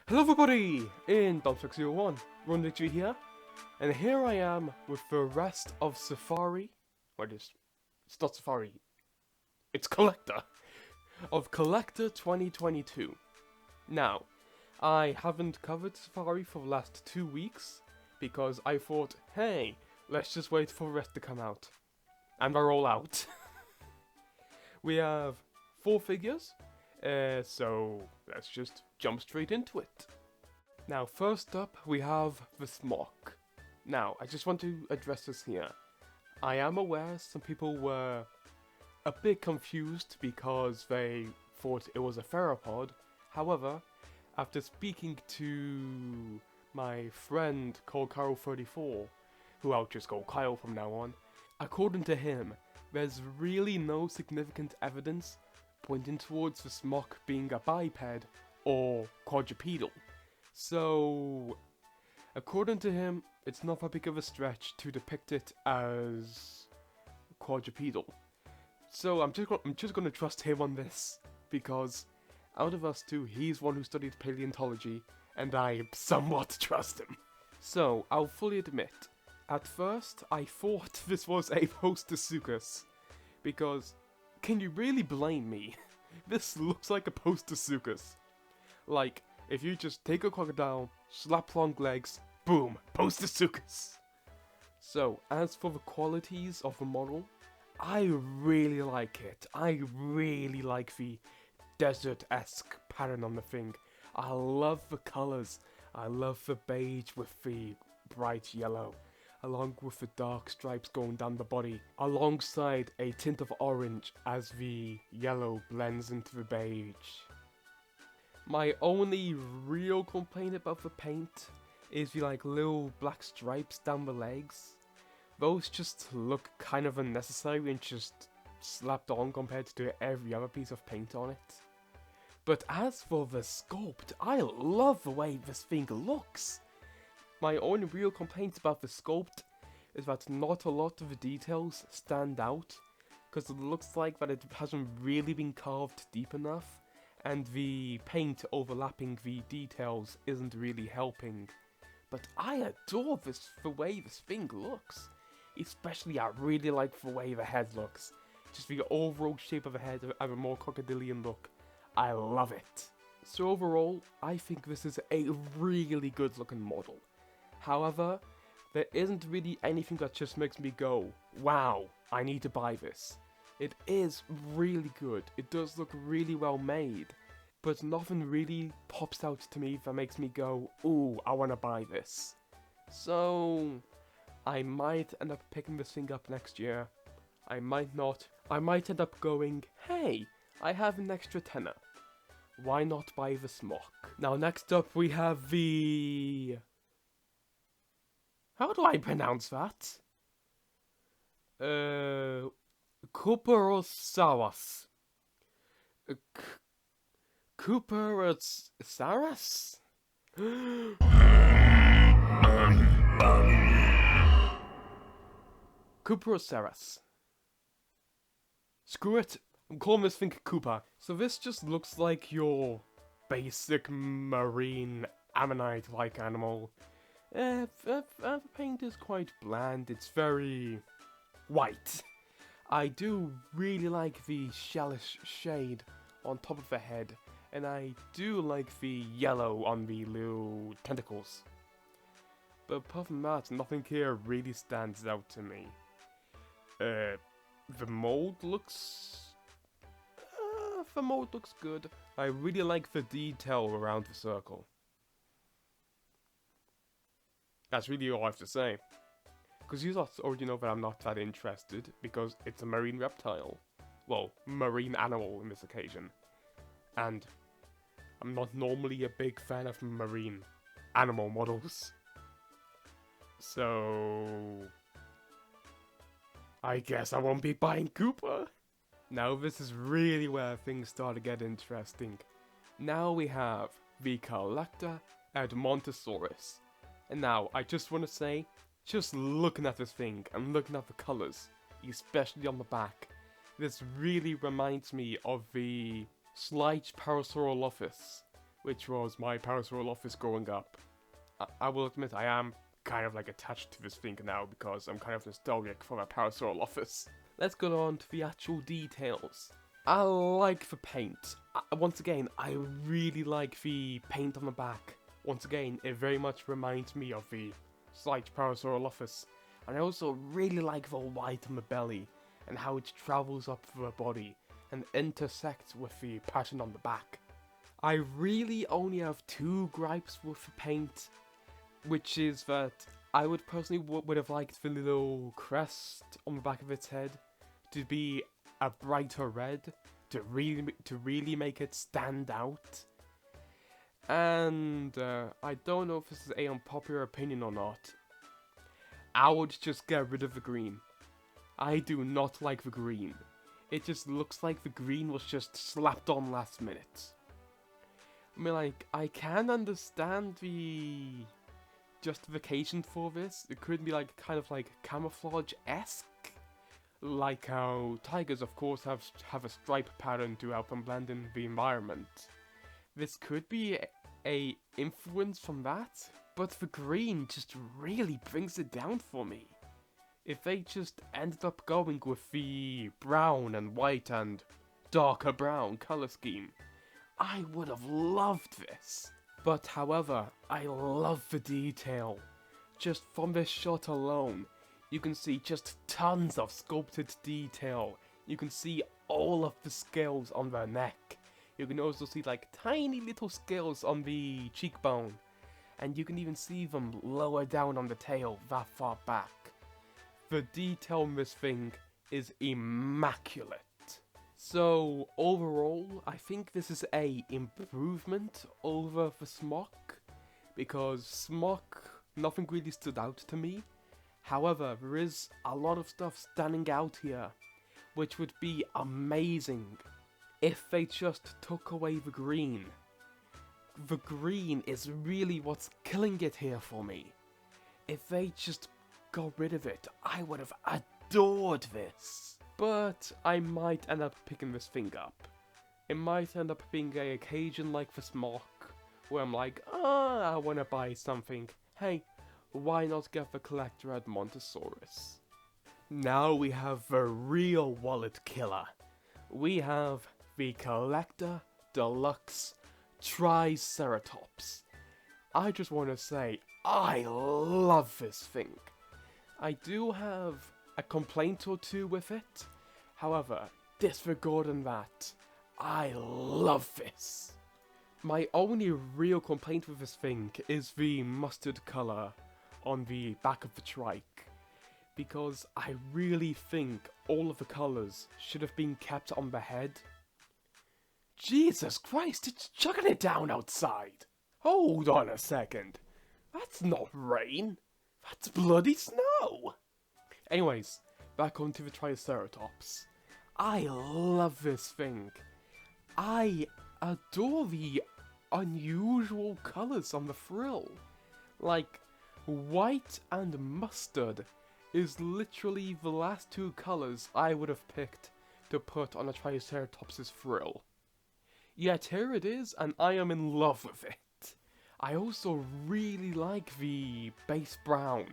Hello everybody! In Dinosaurs 1, Victory here, and here I am with the rest of Safari, it's not Safari, it's CollectA, of CollectA 2022. Now, I haven't covered Safari for the last 2 weeks, because I thought, hey, let's just wait for the rest to come out. And they're all out. We have 4 figures, so let's just jump straight into it. Now, first up, we have the smock. Now, I just want to address this here. I am aware some people were a bit confused because they thought it was a theropod. However, after speaking to my friend called Kyle34, who I'll just call Kyle from now on, according to him, there's really no significant evidence pointing towards the smock being a biped or quadrupedal. So, according to him, it's not that big of a stretch to depict it as quadrupedal. So I'm just gonna trust him on this, because out of us two, he's one who studied paleontology, and I somewhat trust him. So, I'll fully admit, at first I thought this was a Postosuchus, because, can you really blame me? This looks like a Postosuchus. Like, if you just take a crocodile, slap long legs, boom, Postosuchus. So, as for the qualities of the model, I really like it. I really like the desert-esque pattern on the thing. I love the colours. I love the beige with the bright yellow, along with the dark stripes going down the body, alongside a tint of orange as the yellow blends into the beige. My only real complaint about the paint is the little black stripes down the legs. Those just look kind of unnecessary and just slapped on compared to every other piece of paint on it. But as for the sculpt, I love the way this thing looks. My only real complaint about the sculpt is that not a lot of the details stand out, because it looks like that it hasn't really been carved deep enough, and the paint overlapping the details isn't really helping. But I adore the way this thing looks. Especially I really like the way the head looks. Just the overall shape of the head have a more crocodilian look. I love it. So overall, I think this is a really good looking model. However, there isn't really anything that just makes me go, wow, I need to buy this. It is really good, it does look really well made, but nothing really pops out to me that makes me go, ooh, I want to buy this. So, I might end up picking this thing up next year. I might not. I might end up going, hey, I have an extra tenner. Why not buy the smock? Now next up we have the... How do I pronounce that? Cuperosaurus. Cuperosaurus? Cuperosaurus. Screw it, I'm calling this thing Koopa. So this just looks like your basic marine ammonite-like animal. The paint is quite bland, it's very white. I do really like the shellish shade on top of the head, and I do like the yellow on the little tentacles. But apart from that, nothing here really stands out to me. The mold looks... the mold looks good. I really like the detail around the circle. That's really all I have to say. Because you already know that I'm not that interested, because it's a marine reptile. Well, marine animal in this occasion. And I'm not normally a big fan of marine animal models. So... I guess I won't be buying Koopa. Now this is really where things start to get interesting. Now we have the CollectA Edmontosaurus. And now, I just want to say, just looking at this thing and looking at the colours, especially on the back, this really reminds me of the Slight Parasaurolophus, which was my Parasaurolophus growing up. I will admit I am kind of like attached to this thing now because I'm kind of nostalgic for my Parasaurolophus. Let's go on to the actual details. I like the paint. Once again, I really like the paint on the back. Once again, it very much reminds me of the slight Parasaurolophus. And I also really like the white on the belly and how it travels up the body and intersects with the pattern on the back. I really only have two gripes with the paint, which is that I would personally would have liked the little crest on the back of its head to be a brighter red to really make it stand out. And I don't know if this is a unpopular opinion or not. I would just get rid of the green. I do not like the green. It just looks like the green was just slapped on last minute. I mean, like, I can understand the justification for this. It could be like kind of like camouflage-esque. Like how tigers, of course, have a stripe pattern to help them blend in the environment. This could be a influence from that, but the green just really brings it down for me. If they just ended up going with the brown and white and darker brown color scheme, I would have loved this. But however, I love the detail. Just from this shot alone, you can see just tons of sculpted detail. You can see all of the scales on their neck. You can also see like tiny little scales on the cheekbone. And you can even see them lower down on the tail that far back. The detail in this thing is immaculate. So overall, I think this is a improvement over the Smock. Because Smock, nothing really stood out to me. However, there is a lot of stuff standing out here, which would be amazing if they just took away the green. The green is really what's killing it here for me. If they just got rid of it, I would have adored this. But I might end up picking this thing up. It might end up being an occasion like the Smock, where I'm like, I want to buy something. Hey, why not get the CollectA at Montosaurus? Now we have the real wallet killer. We have the CollectA Deluxe Triceratops. I just want to say, I love this thing. I do have a complaint or two with it. However, disregarding that, I love this. My only real complaint with this thing is the mustard colour on the back of the trike, because I really think all of the colours should have been kept on the head. Jesus Christ, it's chucking it down outside! Hold on a second. That's not rain. That's bloody snow! Anyways, back onto the Triceratops. I love this thing. I adore the unusual colours on the frill. Like, white and mustard is literally the last two colours I would have picked to put on a Triceratops' frill. Yet here it is, and I am in love with it. I also really like the base brown.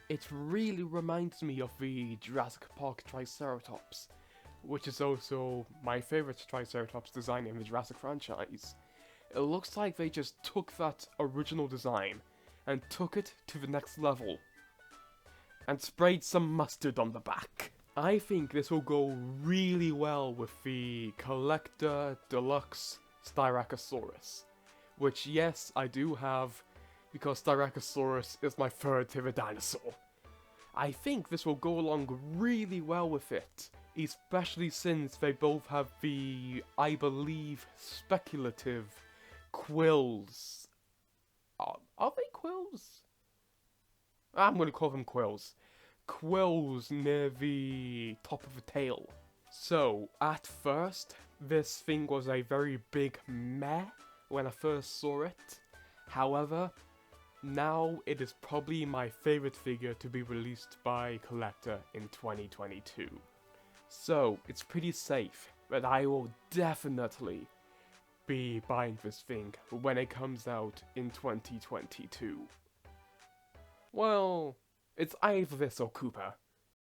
It really reminds me of the Jurassic Park Triceratops, which is also my favourite Triceratops design in the Jurassic franchise. It looks like they just took that original design and took it to the next level and sprayed some mustard on the back. I think this will go really well with the CollectA Deluxe Styracosaurus, which yes, I do have, because Styracosaurus is my third favourite dinosaur. I think this will go along really well with it, especially since they both have the, I believe, speculative quills. Are they quills? I'm going to call them quills. Quills near the top of the tail. So, at first, this thing was a very big meh when I first saw it. However, now it is probably my favourite figure to be released by CollectA in 2022. So, it's pretty safe that I will definitely be buying this thing when it comes out in 2022? Well, it's either this or Cooper.